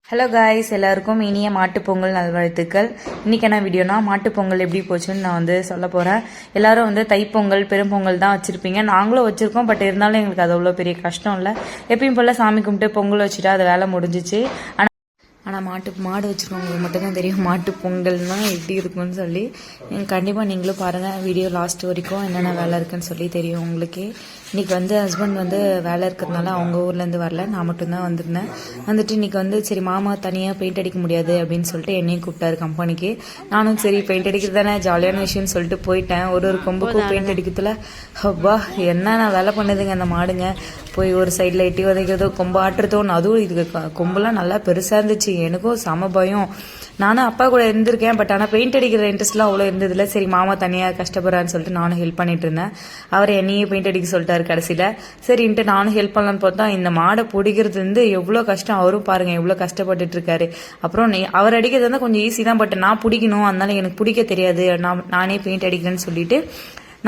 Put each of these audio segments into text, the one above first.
Hello guys, எல்லாருக்கும் இனிய மாட்டுப்பொங்கல் நல்வாழ்த்துக்கள். இன்றைக்கான வீடியோனா மாட்டுப்பொங்கல் எப்படி போச்சுன்னு நான் சொல்ல போகிறேன். எல்லாரும் தைப்பொங்கல் பெரும்பொங்கல் தான் வச்சுருப்பீங்க. நாங்களும் வச்சுருக்கோம். பட் இருந்தாலும் எங்களுக்கு அது அவ்வளோ பெரிய கஷ்டம் இல்லை. எப்பயும் போல் சாமி கும்பிட்டு பொங்கல் வச்சுட்டா அது வேலை முடிஞ்சிச்சு. ஆனால் மாடு வச்சுருக்கவங்களுக்கு மட்டும்தான் தெரியும் மாட்டு பொங்கல்னால் எப்படி இருக்குன்னு சொல்லி. கண்டிப்பாக நீங்களும் பாருங்கள் வீடியோ லாஸ்ட் வரைக்கும் என்னென்ன வேலை இருக்குன்னு சொல்லி தெரியும் உங்களுக்கே. இன்றைக்கி ஹஸ்பண்ட் வேலை இருக்கிறதுனால அவங்க ஊர்லேருந்து வரல, நான் மட்டும்தான் வந்திருந்தேன். இன்றைக்கி சரி மாமா தனியாக பெயிண்ட் அடிக்க முடியாது அப்படின்னு சொல்லிட்டு என்னையும் கூப்பிட்டாரு கம்பெனிக்கு. நானும் சரி பெயிண்ட் அடிக்கிறது தானே ஜாலியான விஷயம்னு சொல்லிட்டு போயிட்டேன். ஒரு கொம்புக்கும் பெயிண்ட் அடிக்கிறதுல அப்பா என்னென்ன வேலை பண்ணுதுங்க அந்த மாடுங்க. போய் ஒரு சைடில் எட்டி உதைக்கிறதோ கொம்பு ஆட்டுறதோ, அதுவும் இதுக்கு கொம்புலாம் நல்லா பெருசாக இருந்துச்சு. எனக்கும் சம பயம். நானும் அப்பா கூட இருந்திருக்கேன். பட் ஆனால் பெயிண்ட் அடிக்கிற இன்ட்ரெஸ்ட்லாம் அவ்வளோ இருந்ததில்ல. சரி மாமா தனியாக கஷ்டப்படுறான்னு சொல்லிட்டு நானும் ஹெல்ப் பண்ணிட்டு இருந்தேன். அவர் என்னையே பெயிண்ட் அடிக்க சொல்லிட்டாரு கடைசியில். சரின்ட்டு நானும் ஹெல்ப் பண்ணலான்னு பார்த்தா இந்த மாடை பிடிக்கிறது எவ்வளோ கஷ்டம். அவரும் பாருங்க எவ்வளோ கஷ்டப்பட்டுட்டு இருக்காரு. அப்புறம் அவர் அடிக்கிறது கொஞ்சம் ஈஸி தான். பட் நான் பிடிக்கணும், அதனால எனக்கு பிடிக்க தெரியாது. நானே பெயிண்ட் அடிக்கிறேன்னு சொல்லிட்டு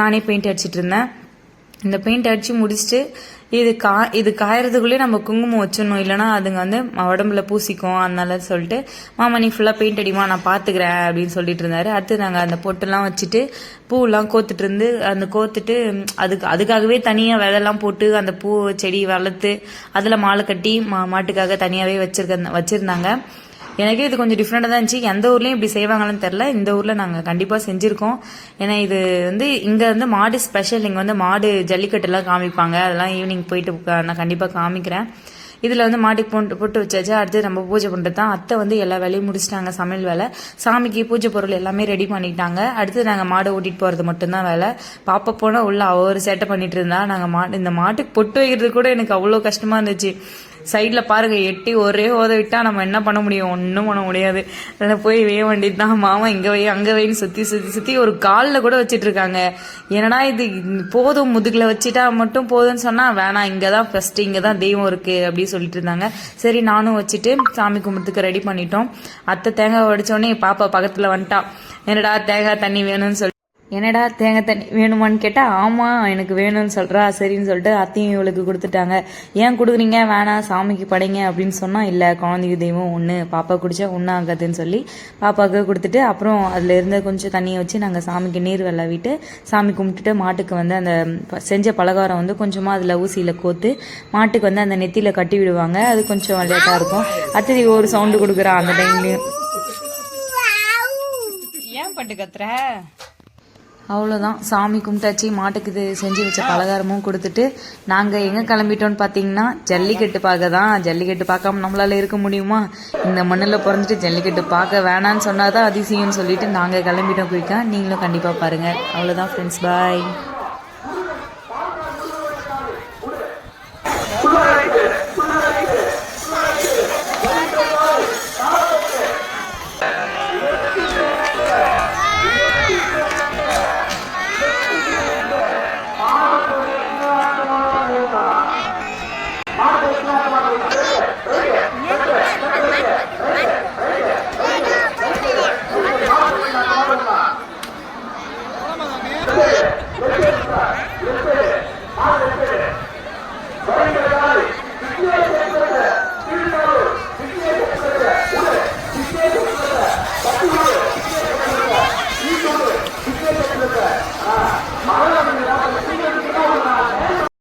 நானே பெயிண்ட் அடிச்சிட்டு இருந்தேன். இந்த பெயிண்ட் அடித்து முடிச்சுட்டு இது காயறதுக்குள்ளேயே நம்ம குங்குமம் வச்சிடணும், இல்லைனா அதுங்க உடம்புல பூசிக்கும். அதனால சொல்லிட்டு மாமா நீ ஃபுல்லாக பெயிண்ட் அடிமா நான் பார்த்துக்கிறேன் அப்படின்னு சொல்லிட்டு இருந்தாரு. அடுத்து நாங்கள் அந்த பொட்டெல்லாம் வச்சுட்டு பூவெல்லாம் கோத்துட்டு இருந்து கோத்துட்டு அதுக்காகவே தனியாக விதையெல்லாம் போட்டு அந்த பூ செடி வளர்த்து அதில் மாலை கட்டி மாட்டுக்காக தனியாகவே வச்சிருந்தாங்க. எனக்கே இது கொஞ்சம் டிஃப்ரெண்டாக தான் இருந்துச்சு. எந்த ஊர்லேயும் இப்படி செய்வாங்கன்னு தெரில. இந்த ஊரில் நாங்கள் கண்டிப்பாக செஞ்சுருக்கோம். ஏன்னா இது இங்கே மாடு ஸ்பெஷல். இங்கே மாடு ஜல்லிக்கட்டுலாம் காமிப்பாங்க. அதெல்லாம் ஈவினிங் போயிட்டு நான் கண்டிப்பாக காமிக்கிறேன். இதில் மாட்டுக்கு போட்டு வச்சாச்சு. அடுத்து நம்ம பூஜை பண்ணுறது தான். அத்தை எல்லா வேலையும் முடிச்சிட்டாங்க. சமையல் வேலை, சாமிக்கு பூஜை பொருள் எல்லாமே ரெடி பண்ணிட்டாங்க. அடுத்து நாங்கள் மாடை ஓட்டிகிட்டு போகிறது மட்டும்தான் வேலை. பாப்பா போனால் உள்ள ஒரு சேட்டை பண்ணிட்டு இருந்தா. நாங்கள் இந்த மாட்டுக்கு பொட்டு வைக்கிறது கூட எனக்கு அவ்வளோ கஷ்டமாக இருந்துச்சு. சைடில் பாருங்கள் எட்டி ஒரே ஓத விட்டால் நம்ம என்ன பண்ண முடியும்? ஒன்றும் பண்ண முடியாது. அதில் போய் வேக வேண்டியது தான். மாமா இங்கே வை அங்கே வைன்னு சுற்றி ஒரு காலில் கூட வச்சிட்டு இருக்காங்க. ஏன்னா இது போதும் முதுகில் வச்சுட்டா மட்டும் போதும்னு சொன்னால் வேணாம், இங்கே தான் ஃபஸ்ட்டு, இங்கே தான் தெய்வம் இருக்குது அப்படின்னு சொல்லிட்டு இருந்தாங்க. சரி நானும் வச்சுட்டு சாமி கும்பிட்றதுக்கு ரெடி பண்ணிட்டோம். அத்தை தேங்காய் உடைச்சோடனே பாப்பா பக்கத்தில் வந்துட்டா. என்னடா தேங்காய் தண்ணி வேணும்னு சொல்லி, என்னடா தேங்காய் தண்ணி வேணுமான்னு கேட்டால் ஆமாம் எனக்கு வேணும்னு சொல்கிறா. சரின்னு சொல்லிட்டு அத்தையும் இவளுக்கு கொடுத்துட்டாங்க. ஏன் கொடுக்குறீங்க? வேணாம் சாமிக்கு படைங்க அப்படின்னு சொன்னால் இல்லை குழந்தைக்கு தெய்வம் ஒன்று, பாப்பா குடிச்சா ஒன்றும் ஆகாதுன்னு சொல்லி பாப்பாவுக்கு கொடுத்துட்டு அப்புறம் அதில் இருந்த கொஞ்சம் தண்ணியை வச்சு நாங்கள் சாமிக்கு நீர் விட்டு சாமி கும்பிட்டுட்டு மாட்டுக்கு அந்த செஞ்ச பலகாரம் கொஞ்சமாக அதில் ஊசியில் கோத்து மாட்டுக்கு அந்த நெத்தியில் கட்டி விடுவாங்க. அது கொஞ்சம் லேட்டாக இருக்கும். அத்தை ஒரு சவுண்டு கொடுக்குறா அந்த டைம்லேயும். ஏன் பட்டு கத்துற? அவ்வளோதான், சாமி கும்பிட்டாச்சு. மாட்டுக்கு இது செஞ்சு வச்ச பலகாரமும் கொடுத்துட்டு நாங்கள் எங்கே கிளம்பிட்டோன்னு பார்த்தீங்கன்னா ஜல்லிக்கட்டு பார்க்க தான். ஜல்லிக்கட்டு பார்க்காம நம்மளால இருக்க முடியுமா? இந்த மண்ணில் பிறந்துட்டு ஜல்லிக்கட்டு பார்க்க வேணான்னு சொன்னாதான் அதிசயம்னு சொல்லிட்டு நாங்கள் கிளம்பிட்டோம். குயிக்காக நீங்களும் கண்டிப்பாக பாருங்கள். அவ்வளோதான் ஃப்ரெண்ட்ஸ், பாய்.